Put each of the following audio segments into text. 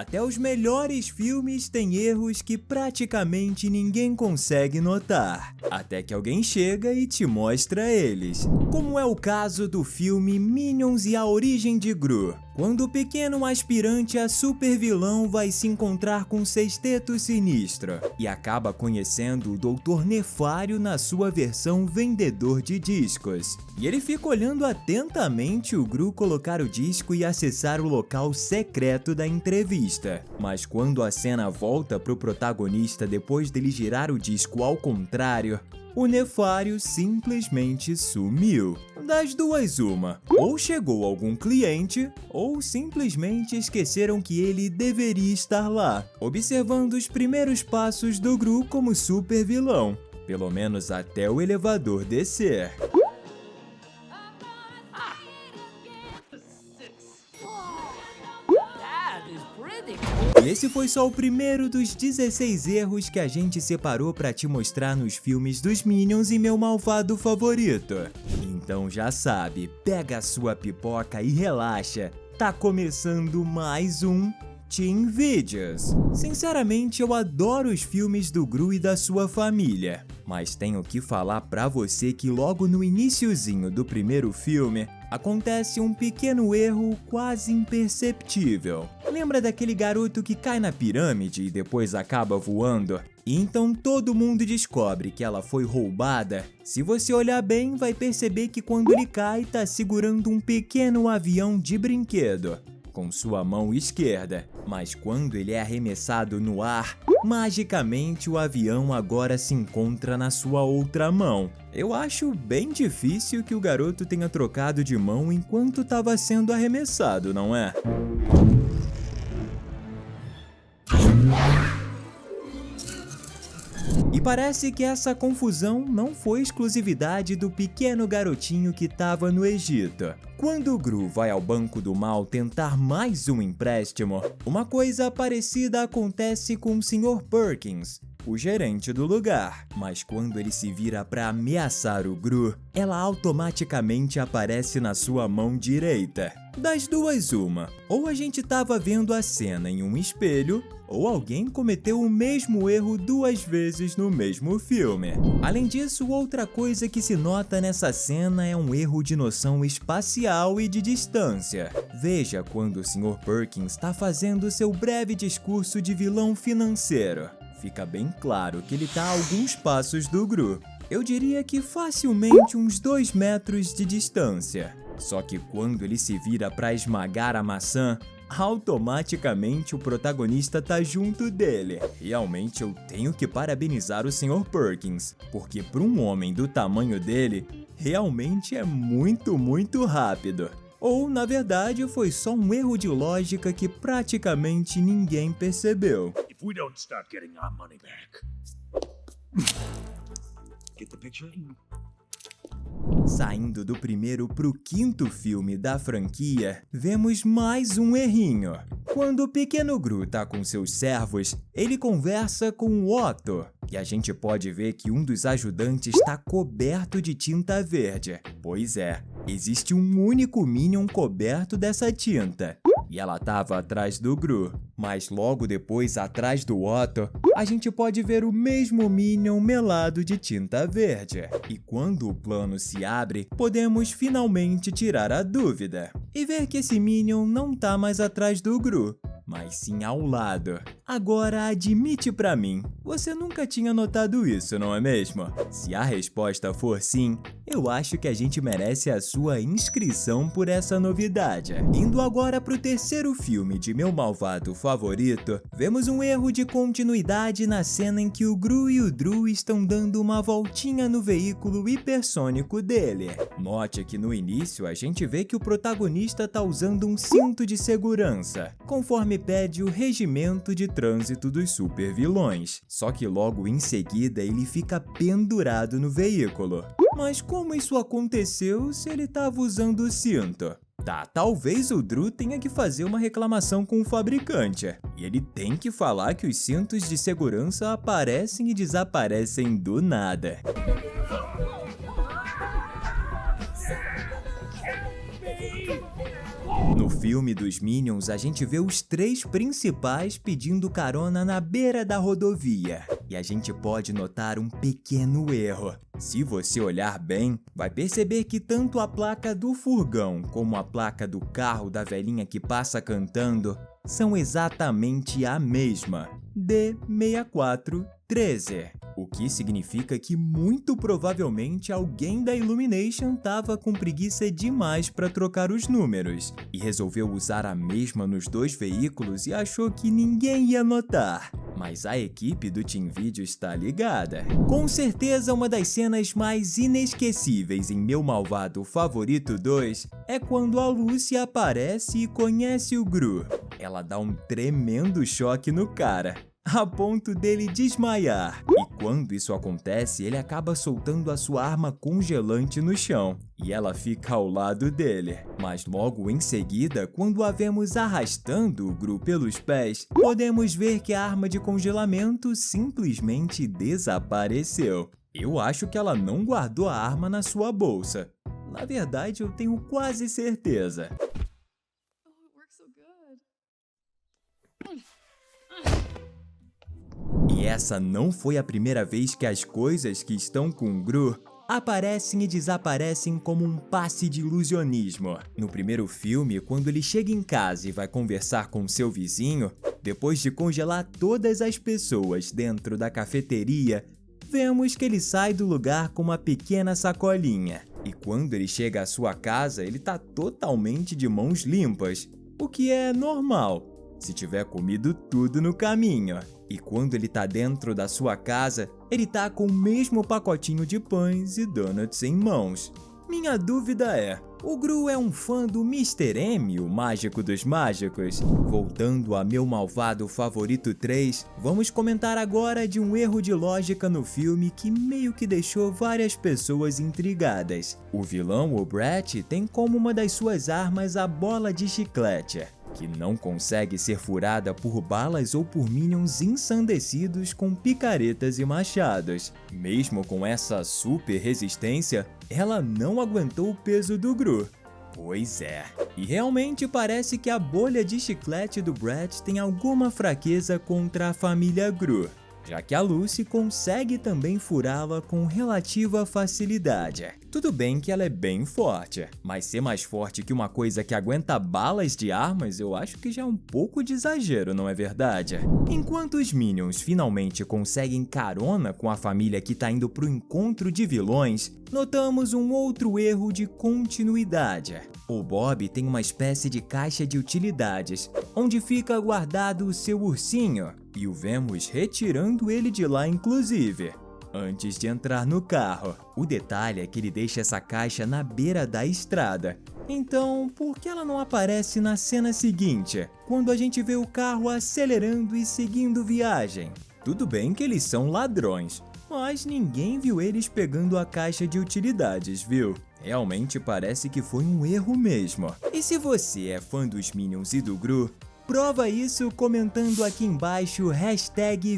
Até os melhores filmes têm erros que praticamente ninguém consegue notar, até que alguém chega e te mostra eles. Como é o caso do filme Minions e a Origem de Gru, quando o pequeno aspirante a super vilão vai se encontrar com Sexteto Sinistro e acaba conhecendo o Dr. Nefário na sua versão vendedor de discos. E ele fica olhando atentamente o Gru colocar o disco e acessar o local secreto da entrevista. Mas quando a cena volta pro protagonista depois dele girar o disco ao contrário, o Nefário simplesmente sumiu. Das duas uma, ou chegou algum cliente, ou simplesmente esqueceram que ele deveria estar lá, observando os primeiros passos do Gru como super vilão, pelo menos até o elevador descer. E esse foi só o primeiro dos 16 erros que a gente separou pra te mostrar nos filmes dos Minions e meu malvado favorito. Então já sabe, pega a sua pipoca e relaxa, tá começando mais um Teen Videos. Sinceramente, eu adoro os filmes do Gru e da sua família, mas tenho que falar pra você que logo no iniciozinho do primeiro filme, acontece um pequeno erro quase imperceptível. Lembra daquele garoto que cai na pirâmide e depois acaba voando? E então todo mundo descobre que ela foi roubada? Se você olhar bem, vai perceber que quando ele cai, tá segurando um pequeno avião de brinquedo com sua mão esquerda, mas quando ele é arremessado no ar, magicamente o avião agora se encontra na sua outra mão. Eu acho bem difícil que o garoto tenha trocado de mão enquanto estava sendo arremessado, não é? E parece que essa confusão não foi exclusividade do pequeno garotinho que estava no Egito. Quando o Gru vai ao Banco do Mal tentar mais um empréstimo, uma coisa parecida acontece com o Sr. Perkins, o gerente do lugar. Mas quando ele se vira para ameaçar o Gru, ela automaticamente aparece na sua mão direita. Das duas uma, ou a gente tava vendo a cena em um espelho, ou alguém cometeu o mesmo erro duas vezes no mesmo filme. Além disso, outra coisa que se nota nessa cena é um erro de noção espacial e de distância. Veja quando o Sr. Perkins está fazendo seu breve discurso de vilão financeiro. Fica bem claro que ele está a alguns passos do Gru. Eu diria que facilmente uns 2 metros de distância. Só que quando ele se vira para esmagar a maçã, automaticamente o protagonista tá junto dele. Realmente eu tenho que parabenizar o Sr. Perkins, porque para um homem do tamanho dele, realmente é muito rápido. Ou, na verdade, foi só um erro de lógica que praticamente ninguém percebeu. If we don't start getting our money back. Get the picture? Saindo do primeiro pro quinto filme da franquia, vemos mais um errinho. Quando o pequeno Gru tá com seus servos, ele conversa com o Otto, e a gente pode ver que um dos ajudantes está coberto de tinta verde. Pois é, existe um único Minion coberto dessa tinta. E ela estava atrás do Gru, mas logo depois, atrás do Otto, a gente pode ver o mesmo Minion melado de tinta verde. E quando o plano se abre, podemos finalmente tirar a dúvida e ver que esse Minion não tá mais atrás do Gru, mas sim ao lado. Agora admite pra mim, você nunca tinha notado isso, não é mesmo? Se a resposta for sim, eu acho que a gente merece a sua inscrição por essa novidade. Indo agora pro terceiro filme de meu malvado favorito, vemos um erro de continuidade na cena em que o Gru e o Dru estão dando uma voltinha no veículo hipersônico dele. Note que no início a gente vê que o protagonista tá usando um cinto de segurança, conforme pede o regimento de trânsito dos supervilões. Só que logo em seguida ele fica pendurado no veículo. Mas como isso aconteceu se ele estava usando o cinto? Tá, talvez o Dru tenha que fazer uma reclamação com o fabricante. E ele tem que falar que os cintos de segurança aparecem e desaparecem do nada. No filme dos Minions, a gente vê os 3 principais pedindo carona na beira da rodovia. E a gente pode notar um pequeno erro. Se você olhar bem, vai perceber que tanto a placa do furgão como a placa do carro da velhinha que passa cantando são exatamente a mesma, D6413. O que significa que muito provavelmente alguém da Illumination tava com preguiça demais para trocar os números e resolveu usar a mesma nos 2 veículos e achou que ninguém ia notar. Mas a equipe do Team Video está ligada. Com certeza uma das cenas mais inesquecíveis em Meu Malvado Favorito 2 é quando a Lucy aparece e conhece o Gru. Ela dá um tremendo choque no cara, a ponto dele desmaiar. E quando isso acontece, ele acaba soltando a sua arma congelante no chão, e ela fica ao lado dele. Mas logo em seguida, quando a vemos arrastando o Gru pelos pés, podemos ver que a arma de congelamento simplesmente desapareceu. Eu acho que ela não guardou a arma na sua bolsa. Na verdade, eu tenho quase certeza. E essa não foi a primeira vez que as coisas que estão com o Gru aparecem e desaparecem como um passe de ilusionismo. No primeiro filme, quando ele chega em casa e vai conversar com seu vizinho, depois de congelar todas as pessoas dentro da cafeteria, vemos que ele sai do lugar com uma pequena sacolinha. E quando ele chega à sua casa, ele tá totalmente de mãos limpas, o que é normal se tiver comido tudo no caminho. E quando ele tá dentro da sua casa, ele tá com o mesmo pacotinho de pães e donuts em mãos. Minha dúvida é, o Gru é um fã do Mr. M, o mágico dos mágicos? Voltando a Meu Malvado Favorito 3, vamos comentar agora de um erro de lógica no filme que meio que deixou várias pessoas intrigadas. O vilão, o Brett, tem como uma das suas armas a bola de chiclete, que não consegue ser furada por balas ou por minions ensandecidos com picaretas e machados. Mesmo com essa super resistência, ela não aguentou o peso do Gru. Pois é. E realmente parece que a bolha de chiclete do Brett tem alguma fraqueza contra a família Gru, já que a Lucy consegue também furá-la com relativa facilidade. Tudo bem que ela é bem forte, mas ser mais forte que uma coisa que aguenta balas de armas eu acho que já é um pouco de exagero, não é verdade? Enquanto os Minions finalmente conseguem carona com a família que tá indo pro encontro de vilões, notamos um outro erro de continuidade. O Bob tem uma espécie de caixa de utilidades, onde fica guardado o seu ursinho, e o vemos retirando ele de lá inclusive, antes de entrar no carro. O detalhe é que ele deixa essa caixa na beira da estrada. Então, por que ela não aparece na cena seguinte, quando a gente vê o carro acelerando e seguindo viagem? Tudo bem que eles são ladrões, mas ninguém viu eles pegando a caixa de utilidades, viu? Realmente parece que foi um erro mesmo. E se você é fã dos Minions e do Gru, prova isso comentando aqui embaixo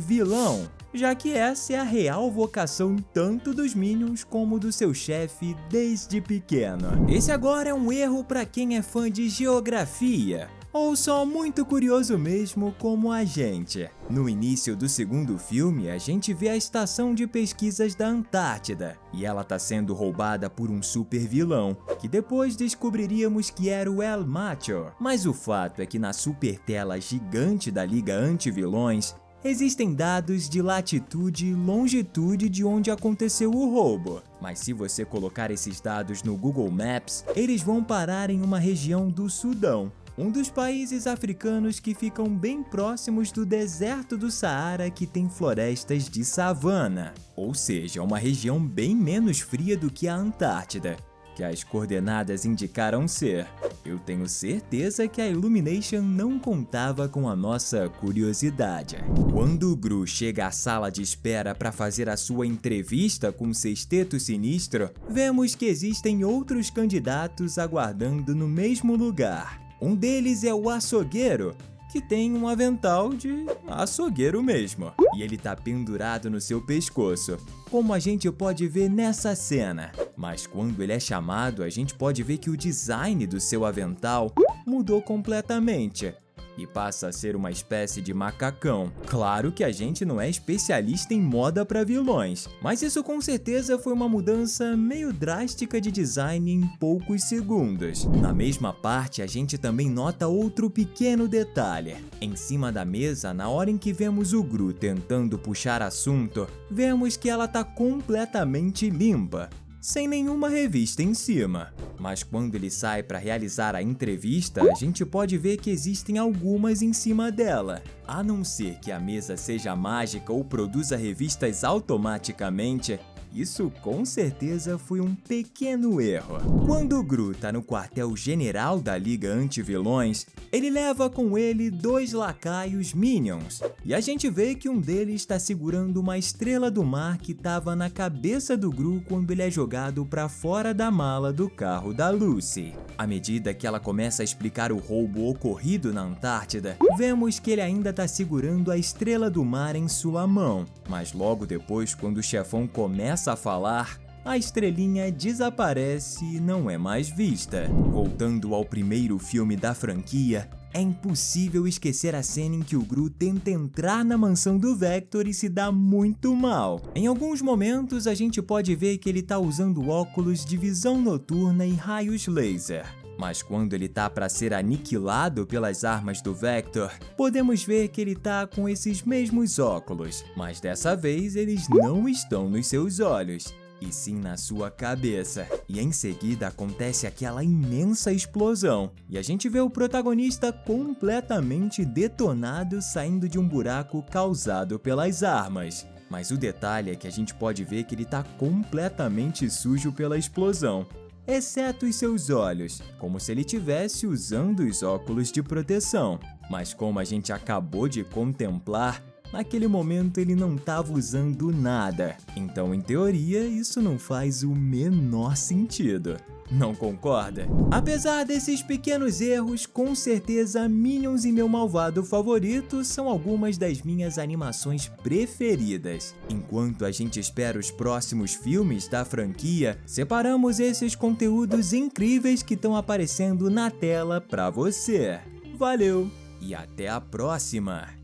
#vilão, já que essa é a real vocação tanto dos Minions como do seu chefe desde pequeno. Esse agora é um erro para quem é fã de geografia, ou só muito curioso mesmo como a gente. No início do segundo filme, a gente vê a estação de pesquisas da Antártida, e ela tá sendo roubada por um super vilão, que depois descobriríamos que era o El Macho. Mas o fato é que na super tela gigante da Liga Anti-Vilões, existem dados de latitude e longitude de onde aconteceu o roubo. Mas se você colocar esses dados no Google Maps, eles vão parar em uma região do Sudão, um dos países africanos que ficam bem próximos do deserto do Saara, que tem florestas de savana, ou seja, uma região bem menos fria do que a Antártida, que as coordenadas indicaram ser. Eu tenho certeza que a Illumination não contava com a nossa curiosidade. Quando o Gru chega à sala de espera para fazer a sua entrevista com o Sexteto Sinistro, vemos que existem outros candidatos aguardando no mesmo lugar. Um deles é o açougueiro, que tem um avental de açougueiro mesmo. E ele tá pendurado no seu pescoço, como a gente pode ver nessa cena. Mas quando ele é chamado, a gente pode ver que o design do seu avental mudou completamente e passa a ser uma espécie de macacão. Claro que a gente não é especialista em moda para vilões, mas isso com certeza foi uma mudança meio drástica de design em poucos segundos. Na mesma parte, a gente também nota outro pequeno detalhe. Em cima da mesa, na hora em que vemos o Gru tentando puxar assunto, vemos que ela tá completamente limpa, sem nenhuma revista em cima. Mas quando ele sai para realizar a entrevista, a gente pode ver que existem algumas em cima dela. A não ser que a mesa seja mágica ou produza revistas automaticamente, isso com certeza foi um pequeno erro. Quando o Gru tá no quartel-general da Liga Anti-Vilões, ele leva com ele 2 lacaios Minions, e a gente vê que um deles está segurando uma estrela do mar que estava na cabeça do Gru quando ele é jogado para fora da mala do carro da Lucy. À medida que ela começa a explicar o roubo ocorrido na Antártida, vemos que ele ainda está segurando a estrela do mar em sua mão, mas logo depois, quando o chefão começa a falar, a estrelinha desaparece e não é mais vista. Voltando ao primeiro filme da franquia, é impossível esquecer a cena em que o Gru tenta entrar na mansão do Vector e se dá muito mal. Em alguns momentos a gente pode ver que ele tá usando óculos de visão noturna e raios laser. Mas quando ele tá para ser aniquilado pelas armas do Vector, podemos ver que ele tá com esses mesmos óculos, mas dessa vez eles não estão nos seus olhos, e sim na sua cabeça. E em seguida acontece aquela imensa explosão, e a gente vê o protagonista completamente detonado saindo de um buraco causado pelas armas. Mas o detalhe é que a gente pode ver que ele tá completamente sujo pela explosão, exceto os seus olhos, como se ele estivesse usando os óculos de proteção. Mas como a gente acabou de contemplar, naquele momento ele não estava usando nada. Então, em teoria, isso não faz o menor sentido. Não concorda? Apesar desses pequenos erros, com certeza Minions e Meu Malvado Favorito são algumas das minhas animações preferidas. Enquanto a gente espera os próximos filmes da franquia, separamos esses conteúdos incríveis que estão aparecendo na tela para você. Valeu e até a próxima!